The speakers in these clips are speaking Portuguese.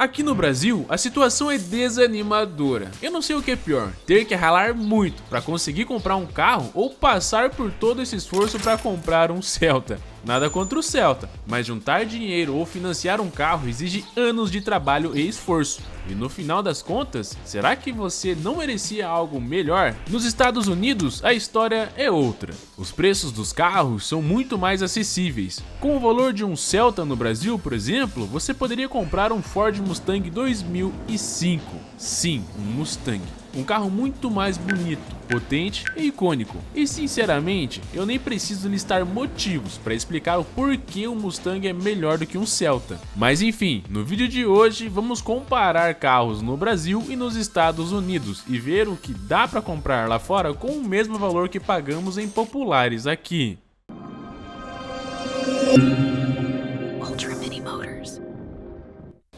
Aqui no Brasil, a situação é desanimadora. Eu não sei o que é pior, ter que ralar muito para conseguir comprar um carro ou passar por todo esse esforço para comprar um Celta. Nada contra o Celta, mas juntar dinheiro ou financiar um carro exige anos de trabalho e esforço. E no final das contas, será que você não merecia algo melhor? Nos Estados Unidos, a história é outra. Os preços dos carros são muito mais acessíveis. Com o valor de um Celta no Brasil, por exemplo, você poderia comprar um Ford Mustang 2005. Sim, um Mustang. Um carro muito mais bonito, potente e icônico. E sinceramente, eu nem preciso listar motivos para explicar o porquê o Mustang é melhor do que um Celta. Mas enfim, no vídeo de hoje vamos comparar carros no Brasil e nos Estados Unidos e ver o que dá para comprar lá fora com o mesmo valor que pagamos em populares aqui.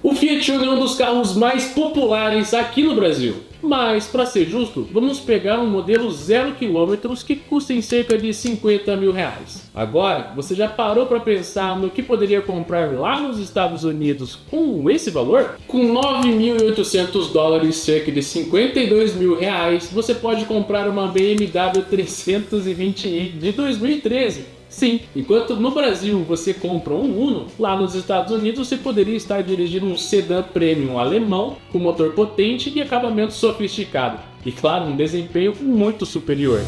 O Fiat Uno é um dos carros mais populares aqui no Brasil. Mas, para ser justo, vamos pegar um modelo 0 km que custa em cerca de 50 mil reais. Agora, você já parou para pensar no que poderia comprar lá nos Estados Unidos com esse valor? Com 9.800 dólares, cerca de 52 mil reais, você pode comprar uma BMW 320i de 2013. Sim, enquanto no Brasil você compra um Uno, lá nos Estados Unidos você poderia estar dirigindo um sedã premium alemão com motor potente e acabamento sofisticado. E claro, um desempenho muito superior.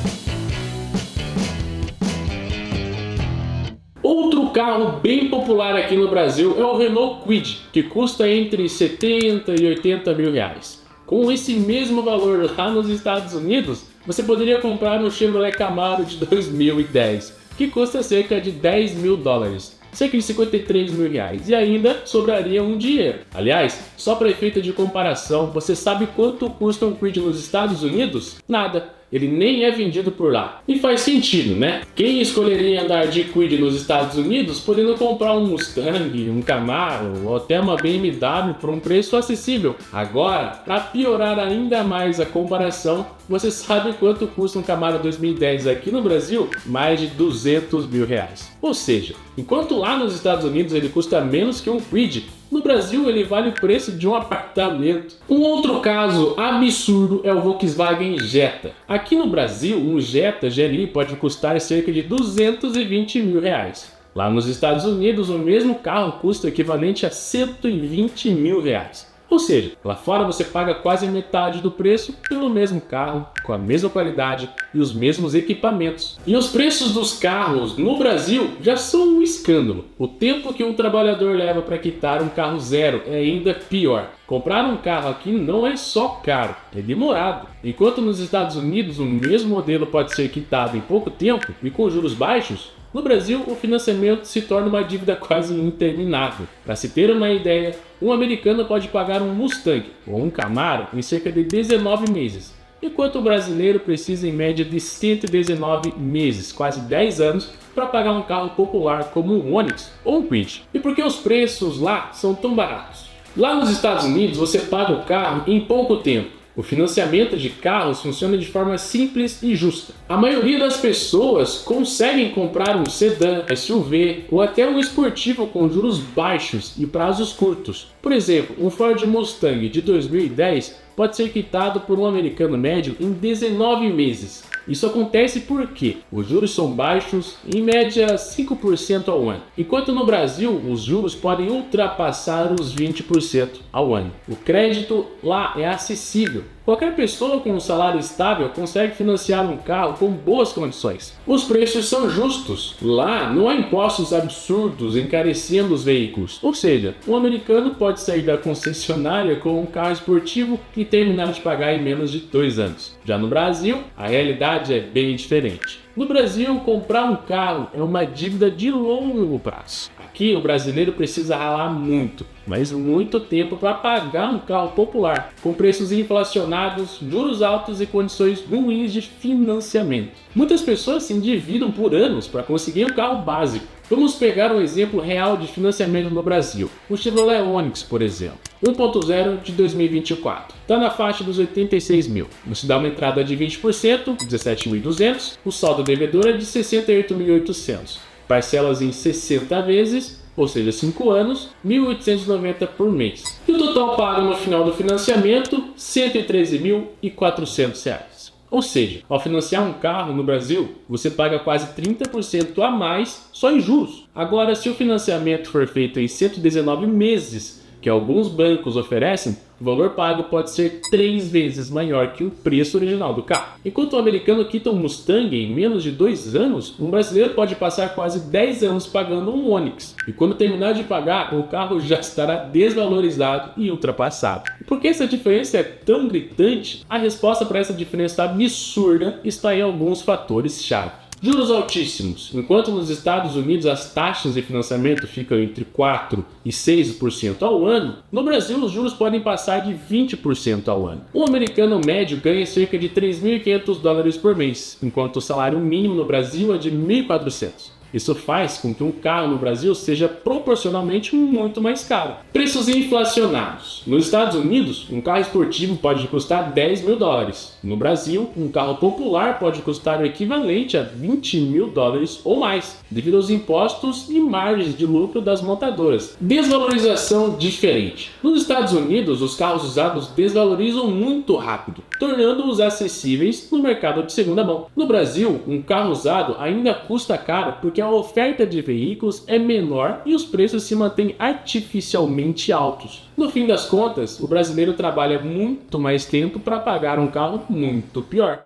Outro carro bem popular aqui no Brasil é o Renault Kwid, que custa entre 70 e 80 mil reais. Com esse mesmo valor lá nos Estados Unidos, você poderia comprar um Chevrolet Camaro de 2010. Que custa cerca de 10 mil dólares, cerca de 53 mil reais, e ainda sobraria um dinheiro. Aliás, só para efeito de comparação, você sabe quanto custa um Kwid nos Estados Unidos? Nada. Ele nem é vendido por lá. E faz sentido, né? Quem escolheria andar de Kwid nos Estados Unidos podendo comprar um Mustang, um Camaro ou até uma BMW por um preço acessível? Agora, para piorar ainda mais a comparação, você sabe quanto custa um Camaro 2010 aqui no Brasil? Mais de 200 mil reais. Ou seja, enquanto lá nos Estados Unidos ele custa menos que um Kwid, no Brasil ele vale o preço de um apartamento. Um outro caso absurdo é o Volkswagen Jetta. Aqui no Brasil, um Jetta GLI pode custar cerca de 220 mil reais. Lá nos Estados Unidos, o mesmo carro custa o equivalente a 120 mil reais. Ou seja, lá fora você paga quase metade do preço pelo mesmo carro, com a mesma qualidade e os mesmos equipamentos. E os preços dos carros no Brasil já são um escândalo. O tempo que um trabalhador leva para quitar um carro zero é ainda pior. Comprar um carro aqui não é só caro, é demorado. Enquanto nos Estados Unidos o mesmo modelo pode ser quitado em pouco tempo e com juros baixos, no Brasil, o financiamento se torna uma dívida quase interminável. Para se ter uma ideia, um americano pode pagar um Mustang ou um Camaro em cerca de 19 meses, enquanto o brasileiro precisa em média de 119 meses, quase 10 anos, para pagar um carro popular como um Onix ou um Kwid. E por que os preços lá são tão baratos? Lá nos Estados Unidos, você paga o carro em pouco tempo. O financiamento de carros funciona de forma simples e justa. A maioria das pessoas conseguem comprar um sedã, SUV ou até um esportivo com juros baixos e prazos curtos. Por exemplo, um Ford Mustang de 2010 pode ser quitado por um americano médio em 19 meses. Isso acontece porque os juros são baixos, em média 5% ao ano, enquanto no Brasil os juros podem ultrapassar os 20% ao ano. O crédito lá é acessível. Qualquer pessoa com um salário estável consegue financiar um carro com boas condições. Os preços são justos. Lá não há impostos absurdos encarecendo os veículos. Ou seja, um americano pode sair da concessionária com um carro esportivo e terminar de pagar em menos de 2 anos. Já no Brasil, a realidade é bem diferente. No Brasil, comprar um carro é uma dívida de longo prazo. Aqui, o brasileiro precisa ralar muito, mas muito tempo para pagar um carro popular, com preços inflacionados, juros altos e condições ruins de financiamento. Muitas pessoas se endividam por anos para conseguir um carro básico. Vamos pegar um exemplo real de financiamento no Brasil. O Chevrolet Onix, por exemplo. 1.0 de 2024. Está na faixa dos 86 mil. Você dá uma entrada de 20%, 17.200. O saldo devedor é de 68.800. Parcelas em 60 vezes ou seja, 5 anos, R$ 1.890 por mês. E o total pago no final do financiamento, R$ 113.400. Ou seja, ao financiar um carro no Brasil, você paga quase 30% a mais só em juros. Agora, se o financiamento for feito em 119 meses, que alguns bancos oferecem, o valor pago pode ser 3 vezes maior que o preço original do carro. Enquanto o americano quita um Mustang em menos de 2 anos, um brasileiro pode passar quase 10 anos pagando um Onix. E quando terminar de pagar, o carro já estará desvalorizado e ultrapassado. E por que essa diferença é tão gritante? A resposta para essa diferença absurda está em alguns fatores-chave. Juros altíssimos. Enquanto nos Estados Unidos as taxas de financiamento ficam entre 4% e 6% ao ano, no Brasil os juros podem passar de 20% ao ano. O americano médio ganha cerca de $3.500 por mês, enquanto o salário mínimo no Brasil é de R$1.400. Isso faz com que um carro no Brasil seja proporcionalmente muito mais caro. Preços inflacionados. Nos Estados Unidos, um carro esportivo pode custar $10 mil. No Brasil, um carro popular pode custar o equivalente a $20 mil ou mais, devido aos impostos e margens de lucro das montadoras. Desvalorização diferente. Nos Estados Unidos, os carros usados desvalorizam muito rápido, tornando-os acessíveis no mercado de segunda mão. No Brasil, um carro usado ainda custa caro porque a oferta de veículos é menor e os preços se mantêm artificialmente altos. No fim das contas, o brasileiro trabalha muito mais tempo para pagar um carro muito pior.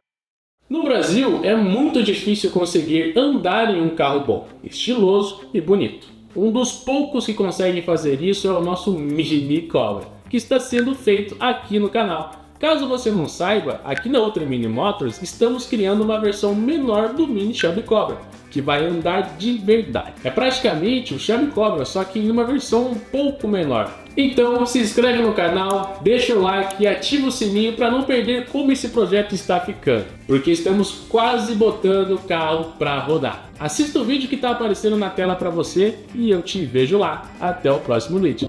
No Brasil, é muito difícil conseguir andar em um carro bom, estiloso e bonito. Um dos poucos que conseguem fazer isso é o nosso Mini Cobra, que está sendo feito aqui no canal. Caso você não saiba, aqui na Ultra Mini Motors estamos criando uma versão menor do Mini Shelby Cobra, que vai andar de verdade. É praticamente o Shelby Cobra, só que em uma versão um pouco menor. Então se inscreve no canal, deixa o like e ativa o sininho para não perder como esse projeto está ficando, porque estamos quase botando o carro para rodar. Assista o vídeo que está aparecendo na tela para você e eu te vejo lá. Até o próximo vídeo.